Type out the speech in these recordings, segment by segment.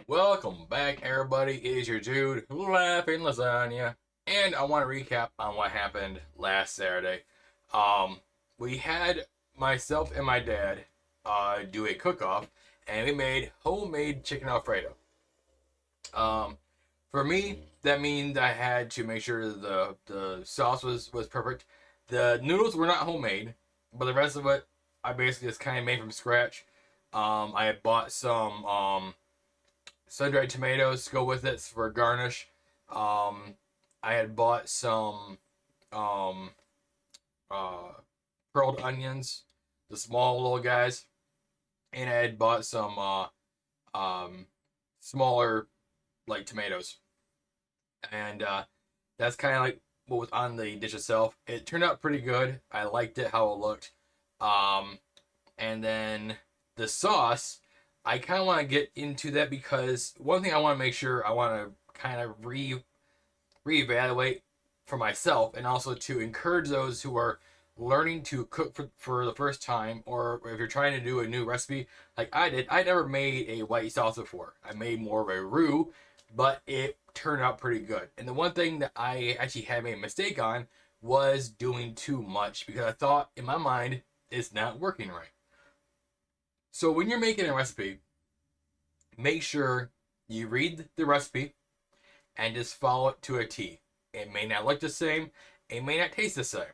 Welcome back, everybody. It is your dude, Laughing Lasagna, and I want to recap on what happened last Saturday. Um, we had myself and my dad do a cook-off, and we made homemade chicken Alfredo. Um, for me, that means I had to make sure the sauce was perfect. The noodles were not homemade, but the rest of it I basically just kind of made from scratch. I had bought some sun-dried tomatoes to go with it for garnish. Um, I had bought some um, uh, pearled onions, the small little guys, and I had bought some um, smaller like tomatoes, and that's kind of like what was on the dish itself. It turned out pretty good. I liked it how it looked. Um, and then the sauce, I kind of want to get into that because one thing I want to make sure I want to kind of reevaluate for myself and also to encourage those who are learning to cook for the first time, or if you're trying to do a new recipe like I did. I never made a white sauce before. I made more of a roux, but it turned out pretty good. And the one thing that I actually had made a mistake on was doing too much because I thought in my mind it's not working right. So when you're making a recipe, make sure you read the recipe and just follow it to a T. It may not look the same, it may not taste the same.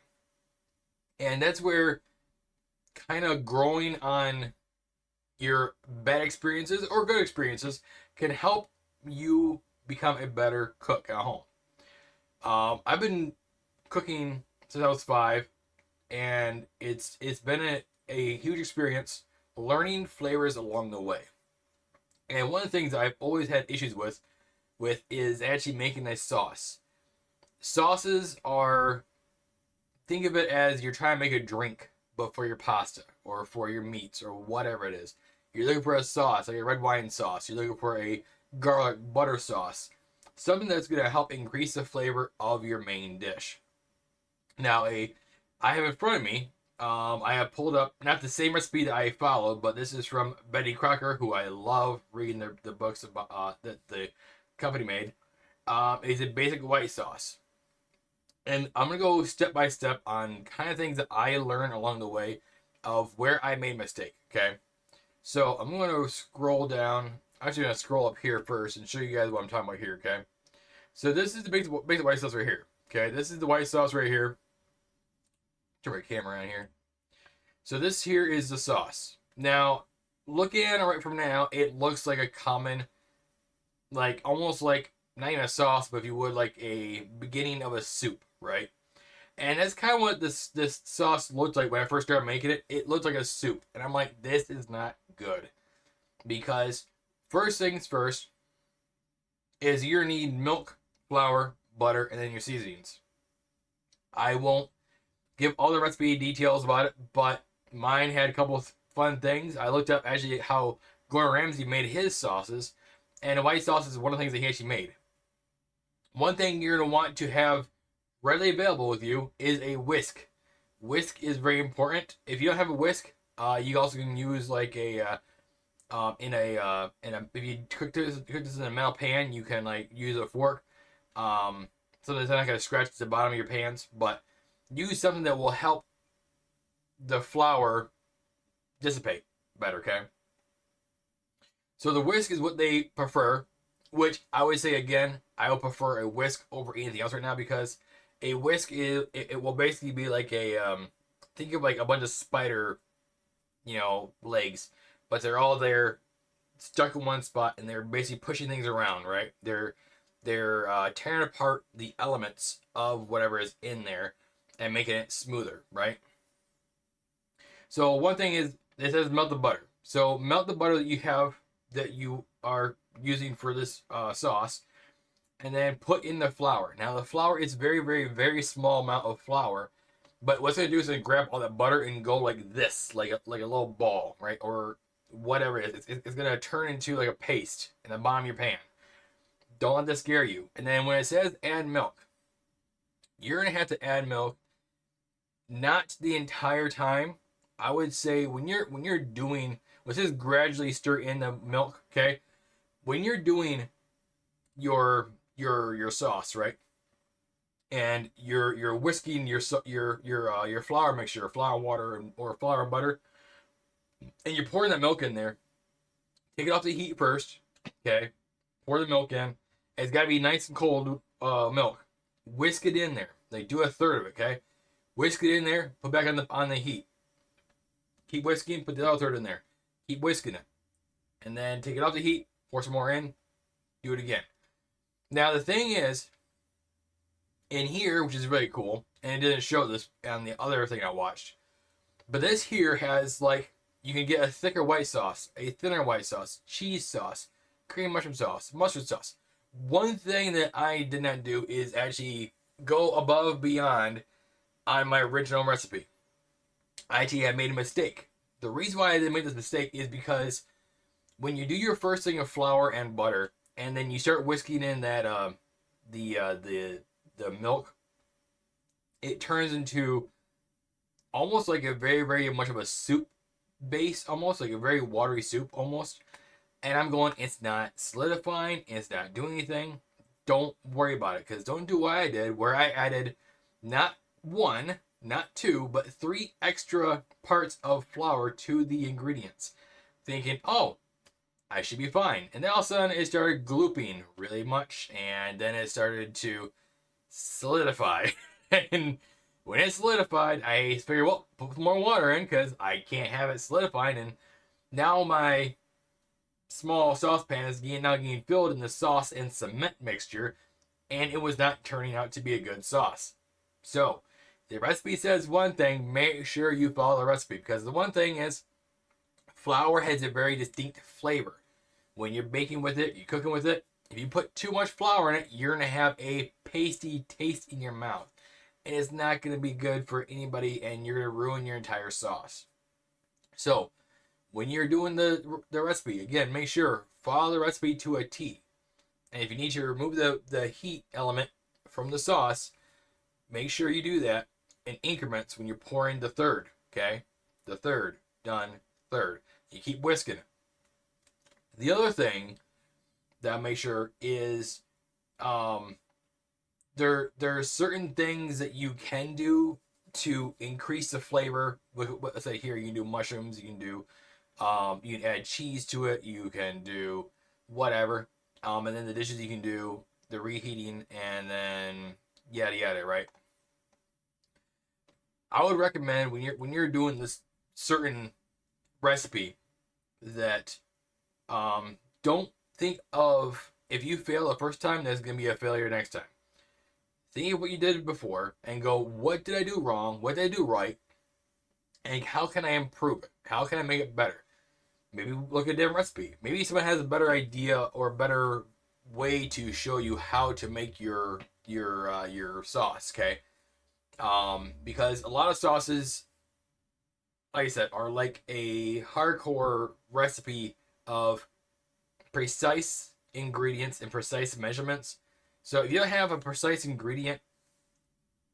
And that's where kind of growing on your bad experiences or good experiences can help you become a better cook at home. I've been cooking since I was 5, and it's been a huge experience learning flavors along the way. And one of the things I've always had issues with is actually making a sauce. Sauces are, think of it as you're trying to make a drink, but for your pasta or for your meats or whatever it is. You're looking for a sauce, like a red wine sauce. You're looking for a garlic butter sauce, something that's going to help increase the flavor of your main dish. Now, I have in front of me. I have pulled up not the same recipe that I followed, but this is from Betty Crocker, who I love reading the books about that the company made. It's a basic white sauce, and I'm gonna go step by step on kind of things that I learned along the way of where I made mistake. Okay, so I'm gonna scroll down. I'm actually gonna scroll up here first and show you guys what I'm talking about here. Okay, so this is the basic white sauce right here. Okay, this is the white sauce right here. Turn my camera on here. So this here is the sauce. Now, looking at it right from now, it looks like a common, like almost like not even a sauce, but if you would like a beginning of a soup, right? And that's kind of what this sauce looked like when I first started making it. It looked like a soup, and I'm like, this is not good because first things first is you're gonna need milk, flour, butter, and then your seasonings. I won't give all the recipe details about it, but mine had a couple of fun things. I looked up actually how Gordon Ramsay made his sauces, and a white sauce is one of the things that he actually made. One thing you're going to want to have readily available with you is a whisk. Whisk is very important. If you don't have a whisk, you also can use like a if you cook this in a metal pan, you can like use a fork. So that it's not going to scratch the bottom of your pans, but use something that will help the flour dissipate better. Okay. So the whisk is what they prefer, which I would say again, I would prefer a whisk over anything else right now because a whisk it will basically be like a think of like a bunch of spider legs, but they're all there stuck in one spot and they're basically pushing things around, right? They're tearing apart the elements of whatever is in there and making it smoother, right? So one thing is it says melt the butter. So melt the butter that you are using for this sauce, and then put in the flour. Now the flour is very very very small amount of flour, but what's gonna do is gonna grab all that butter and go like this, like a little ball, right? Or whatever it is. It's gonna turn into like a paste in the bottom of your pan. Don't let this scare you. And then when it says add milk, you're gonna have to add milk, not the entire time. I would say when you're doing, let's just gradually stir in the milk, okay? when you're doing your sauce, right? And you're whisking your flour mixture, flour water or flour butter, and you're pouring that milk in there. Take it off the heat first, okay? Pour the milk in. It's got to be nice and cold milk. Whisk it in there. Like do a third of it, okay? Whisk it in there. Put back on the heat. Keep whisking. Put the other third in there. Keep whisking it, and then take it off the heat. Pour some more in. Do it again. Now the thing is, in here, which is really cool, and it didn't show this on the other thing I watched, but this here has like you can get a thicker white sauce, a thinner white sauce, cheese sauce, cream mushroom sauce, mustard sauce. One thing that I did not do is actually go above beyond on my original recipe. I actually had made a mistake. The reason why I didn't make this mistake is because when you do your first thing of flour and butter, and then you start whisking in that the milk, it turns into almost like a very very much of a soup base, almost like a very watery soup almost. And I'm going, it's not solidifying, it's not doing anything. Don't worry about it, because don't do what I did, where I added not one, not two, but three extra parts of flour to the ingredients, thinking, oh, I should be fine. And then all of a sudden it started glooping really much, and then it started to solidify. And when it solidified, I figured, well, put more water in because I can't have it solidifying. And now my small saucepan is now getting filled in the sauce and cement mixture, and it was not turning out to be a good sauce. So the recipe says one thing, make sure you follow the recipe, because the one thing is flour has a very distinct flavor. When you're baking with it, you're cooking with it, if you put too much flour in it, you're going to have a pasty taste in your mouth. And it's not going to be good for anybody, and you're going to ruin your entire sauce. So when you're doing the recipe, again, make sure follow the recipe to a T. And if you need to remove the heat element from the sauce, make sure you do that in increments when you're pouring the third, okay? The third, done, third. You keep whisking it. The other thing that I make sure is there's certain things that you can do to increase the flavor. Let's say here you can do mushrooms, you can do you can add cheese to it, you can do whatever. And then the dishes you can do, the reheating, and then yada yada, right? I would recommend when you're doing this certain recipe that don't think of, if you fail the first time, there's gonna be a failure next time. Think of what you did before and go, what did I do wrong? What did I do right? And how can I improve it? How can I make it better? Maybe look at a different recipe. Maybe someone has a better idea or a better way to show you how to make your sauce. Okay, because a lot of sauces, like I said, are like a hardcore recipe of precise ingredients and precise measurements. So if you don't have a precise ingredient,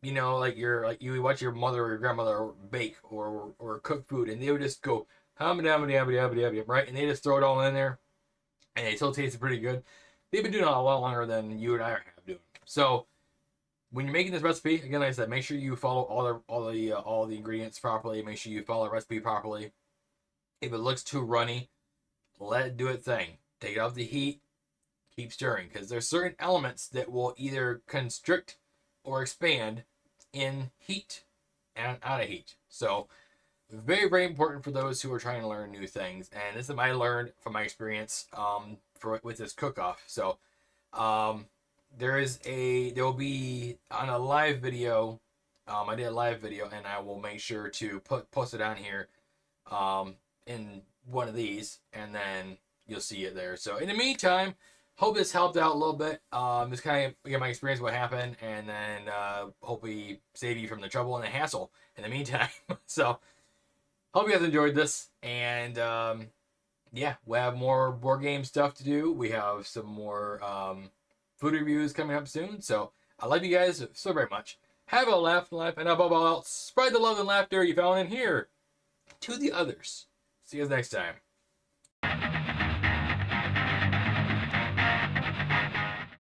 you know, like you watch your mother or your grandmother bake or cook food, and they would just go right, and they just throw it all in there, and it still tastes pretty good. They've been doing it a lot longer than you and I have doing. So when you're making this recipe, again, like I said, make sure you follow all the ingredients properly. Make sure you follow the recipe properly. If it looks too runny, let it do its thing. Take it off the heat. Keep stirring, because there's certain elements that will either constrict or expand in heat and out of heat. So very very important for those who are trying to learn new things, and this is what I learned from my experience with this cook-off. So there will be on a live video. I did a live video, and I will make sure to post it on here in one of these, and then you'll see it there. So in the meantime, hope this helped out a little bit. Just kind of get my experience what happened, and then hopefully save you from the trouble and the hassle in the meantime. So hope you guys enjoyed this, and yeah, we have more board game stuff to do. We have some more food reviews coming up soon. So I love you guys so very much. Have a laugh, and above all else, spread the love and laughter you found in here to the others. See you guys next time.